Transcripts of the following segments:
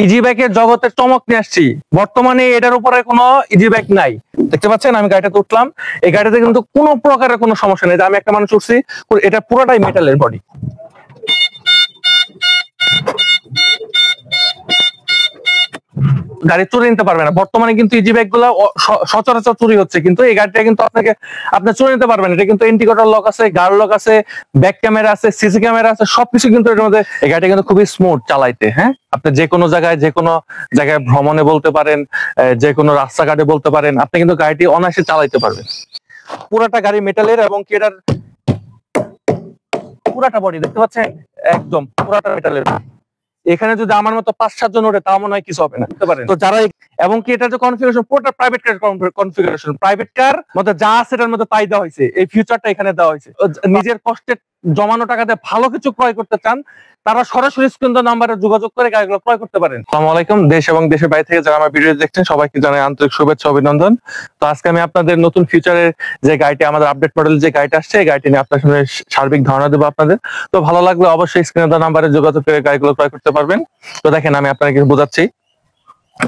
Easy বাইকের জগতের চমক নিয়ে আসছি। বর্তমানে এটার উপরে কোনো ইজি বাইক নাই। দেখতে পাচ্ছেন আমি গাড়িটাতে উঠলাম, এই গাড়িতে কিন্তু কোনো প্রকারের কোনো সমস্যা নেই। আমি একটা মানুষ উঠছি, এটা পুরোটাই মেটালের বডি। গাড়ি চুরি নিতে পারবে না। বর্তমানে কিন্তু ইজি বাইক গুলা সচরাচর চুরি হচ্ছে, কিন্তু এই গাড়িটা কিন্তু আপনি চুরি নিতে পারবেন। এটা কিন্তু ইন্ডিকেটর লক আছে, গার্ড লক আছে, ব্যাক ক্যামেরা আছে, সিসি ক্যামেরা আছে, সবকিছু কিন্তু এর মধ্যে। এই গাড়িটা কিন্তু খুবই স্মুথ চালাইতে। হ্যাঁ, আপনি যে কোনো জায়গায় ভ্রমণে বলতে পারেন, যে কোনো রাস্তাঘাটে বলতে পারেন, আপনি কিন্তু গাড়িটি অনায়াসে চালাইতে পারবেন। পুরাটা গাড়ি মেটালের, এবং কি এটার পুরাটা বডি দেখতে পাচ্ছেন, একদম পুরাটা মেটালের। এখানে যদি আমার মতো 5-7 জন ওঠে তাও মনে হয় কিছু হবে না। তো যারা, এবং কি এটা যে কনফিগারেশন পুরোটা private car configuration, private car মধ্যে যা আছে এটার মধ্যে তাই দেওয়া হয়েছে। এই ফিউচারটা এখানে দেওয়া হয়েছে। নিজের কষ্টে জমানো টাকাতে ভালো কিছু ক্রয় করতে চান, তারা সরাসরি স্ক্রিন নাম্বারে যোগাযোগ করে গাড়িগুলো ক্রয় করতে পারেন। আসসালামু আলাইকুম। দেশ এবং দেশের বাইরে থেকে যারা আমার ভিডিও দেখছেন সবাইকে জানাই আন্তরিক শুভেচ্ছা অভিনন্দন। তো আজকে আমি আপনাদের নতুন ফিউচারের যে গাড়িটি, আমাদের আপডেট মডেল যে গাড়িটা আসছে, এই গাড়িটি নিয়ে আপনার সামনে সার্বিক ধারণা দেবো আপনাদের। তো ভালো লাগলে অবশ্যই স্ক্রিনে দেওয়া নাম্বারে যোগাযোগ করে গাড়িগুলো ক্রয় করতে পারবেন। তো দেখেন আমি আপনাকে বোঝাচ্ছি।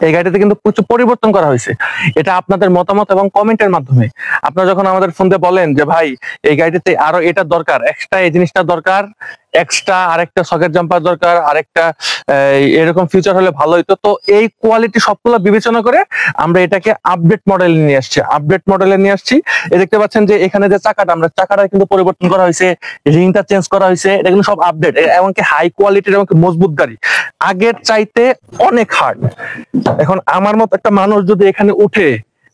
এই গাড়িতে কিন্তু প্রচুর পরিবর্তন করা হয়েছে। এটা আপনাদের মতামত এবং কমেন্টের মাধ্যমে। আপনারা যখন আমাদের ফোন দিয়ে বলেন যে ভাই এই গাড়িতে আরো এটা দরকার, এক্সট্রা এই জিনিসটা দরকার, এক্সট্রা আরেকটা সকেট জাম্পার দরকার, আরেকটা এরকম ফিচার হলে ভালো হইতো, তো এই কোয়ালিটি সবগুলো বিবেচনা করে আমরা এটাকে আপডেট মডেলে নিয়ে আসছি। এই দেখতে পাচ্ছেন যে এখানে যে চাকাটা কিন্তু পরিবর্তন করা হয়েছে, রিংটা চেঞ্জ করা হয়েছে। এটা কিন্তু সব আপডেট, এমনকি হাই কোয়ালিটির এবং মজবুত গাড়ি, আগের চাইতে অনেক হার্ড। এখন আমার মতো একটা মানুষ যদি এখানে উঠে,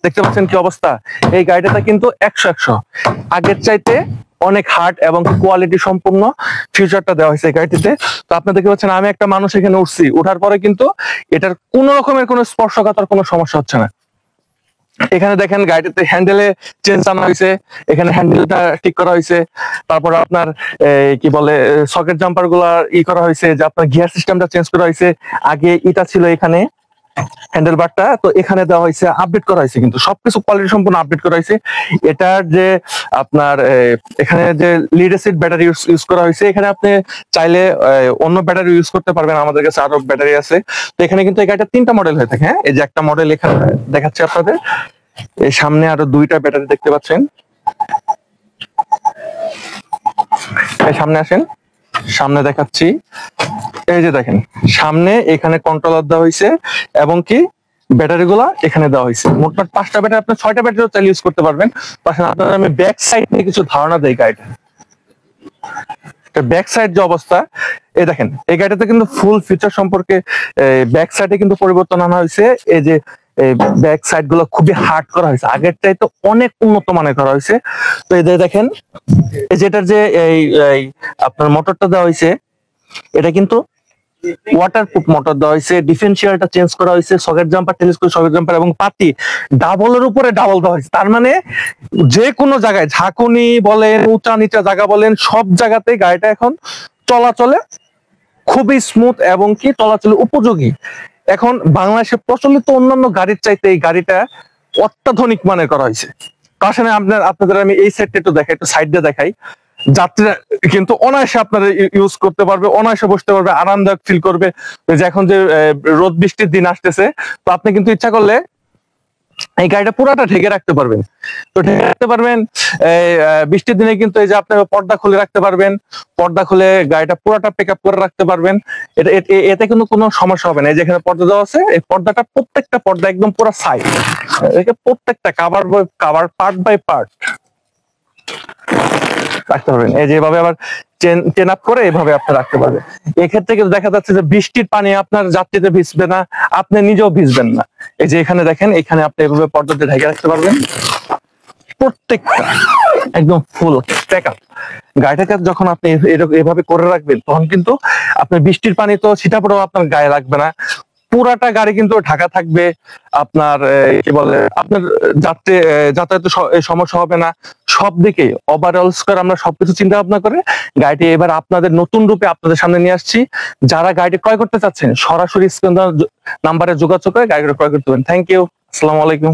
দেখতে পাচ্ছেন কি অবস্থা, এই গাড়িটা কিন্তু 100 আগের চাইতে অনেক হার্ড এবং কোয়ালিটি সম্পূর্ণ ফিউচারটা দেওয়া হয়েছে এই গাড়িটিতে। তো আপনি দেখতে পাচ্ছেন আমি একটা মানুষ এখানে উঠছি, উঠার পরে কিন্তু এটার কোন রকমের কোনো স্পর্শকাতর কোনো সমস্যা হচ্ছে না। এখানে দেখেন গাড়িটিতে হ্যান্ডেলে চেঞ্জ আনা হয়েছে, এখানে হ্যান্ডেলটা ঠিক করা হয়েছে। তারপর আপনার কি বলে সকেট জাম্পার গুলা করা হয়েছে, যে আপনার গিয়ার সিস্টেমটা চেঞ্জ করা হয়েছে। আগে এটা ছিল এখানে হ্যান্ডেল বারটা, তো এখানে দেওয়া হয়েছে, আপডেট করা হয়েছে, কিন্তু সবকিছু কোয়ালিটি সম্পূর্ণ আপডেট করা হয়েছে। এটার যে আপনার এখানে যে লিড অ্যাসিড ব্যাটারি ইউজ করা হয়েছে, এখানে আপনি চাইলে অন্য ব্যাটারি ইউজ করতে পারবেন, আমাদের কাছে আরো ব্যাটারি আছে। তো এখানে কিন্তু এই গাড়িটা 3টা মডেল হয়ে থাকে। হ্যাঁ, এই যে একটা মডেল এখানে দেখাচ্ছে আপনাদের, এই সামনে আরো 2টা ব্যাটারি দেখতে পাচ্ছেন। এই সামনে আসেন, সামনে দেখাচ্ছি। এই যে দেখেন সামনে এখানে কন্ট্রোলার দেওয়া হয়েছে, এবং কি ব্যাটারি গুলা এখানে দেওয়া হয়েছে। মোটমাট 5টা ব্যাটারি, আপনি 6টা ব্যাটারিও চাইলে ইউজ করতে পারবেন। আপনার আমি ব্যাক সাইড নিয়ে কিছু ধারণা দেই গাড়িটা। ব্যাক সাইড যে অবস্থা, এই দেখেন এই গাড়িটাতে কিন্তু ফুল ফিচার সম্পর্কে ব্যাক সাইডে কিন্তু পরিবর্তন আনা হয়েছে। এই যে ব্যাক সাইড গুলো খুবই হার্ড করা হয়েছে, আগের চাইতে অনেক উন্নত মানের করা হয়েছে। তো এই দেখেন এই যেটার যে এই আপনার মোটরটা দেওয়া হয়েছে, এটা কিন্তু ওয়াটারপ্রুফ মোটর দেওয়া হয়েছে। ডিফারেন্সিয়ালটা চেঞ্জ করা হয়েছে, socket jumper, telescope socket jumper এবং পাতি ডাবলের উপরে ডাবল দেওয়া হয়েছে। তার মানে যে কোনো জায়গায়, ঝাঁকুনি বলেন, উঁচা নিচা জায়গা বলেন, সব জায়গাতে গাড়িটা এখন চলাচলে খুবই স্মুথ এবং কি চলাচলে উপযোগী। এখন বাংলাদেশে প্রচলিত অন্যান্য গাড়ির চাইতে এই গাড়িটা অত্যাধুনিক মানের করা হয়েছে। তার সাথে আপনাদের আমি এই সাইডটা একটু দেখাই, একটু সাইড দিয়ে দেখাই। যাত্রীরা কিন্তু অনায়াসে আপনারা ইউজ করতে পারবে, অনায়াসে বসতে পারবে, আরামদায়ক ফিল করবে। যে এখন যে রোদ বৃষ্টির দিন আসতেছে, তো আপনি কিন্তু ইচ্ছা করলে এই গাড়িটা পুরাটা ঢেকে রাখতে পারবেন। তো ঢেকে রাখতে পারবেন, বৃষ্টির দিনে কিন্তু এই যে আপনি পর্দা খুলে রাখতে পারবেন, পর্দা খুলে গাড়িটা পুরাটা পিক আপ করে রাখতে পারবেন। এতে কিন্তু কোনো সমস্যা হবে না। এই যেখানে পর্দা দেওয়া আছে, এই পর্দাটা প্রত্যেকটা পর্দা একদম পুরো সাইড, প্রত্যেকটা কাভার পার্ট বাই পার্ট রাখতে পারবেন। এই যেভাবে আবার চেন আপ করে এভাবে আপনি রাখতে পারবেন। এক্ষেত্রে কিন্তু দেখা যাচ্ছে যে বৃষ্টির পানি আপনার যাত্রীতে ভিজবে না, আপনি নিজেও ভিজবেন না। এই যে এখানে দেখেন, এখানে আপনি এভাবে পর্দাতে ঢেকে রাখতে পারবেন প্রত্যেকটা একদম ফুল প্যাক আপ। গাড়িটাকে যখন আপনি এভাবে করে রাখবেন, তখন কিন্তু আপনার বৃষ্টির পানি তো ছিটাফোঁটাও আপনার গায়ে লাগবে না। পুরাটা গাড়ি কিন্তু ঢাকা থাকবে। আপনার কি বলে, আপনার যাতায়াতে সমস্যা হবে না। সব দিকে ওভারঅল স্কোয়ার আমরা সবকিছু চিন্তা ভাবনা করে গাড়িটি এবার আপনাদের নতুন রূপে আপনাদের সামনে নিয়ে আসছি। যারা গাড়িটি ক্রয় করতে চাচ্ছেন সরাসরি স্ক্রিন নাম্বারে যোগাযোগ করে গাড়িটা ক্রয় করতে পারেন। থ্যাংক ইউ, আসসালামু আলাইকুম।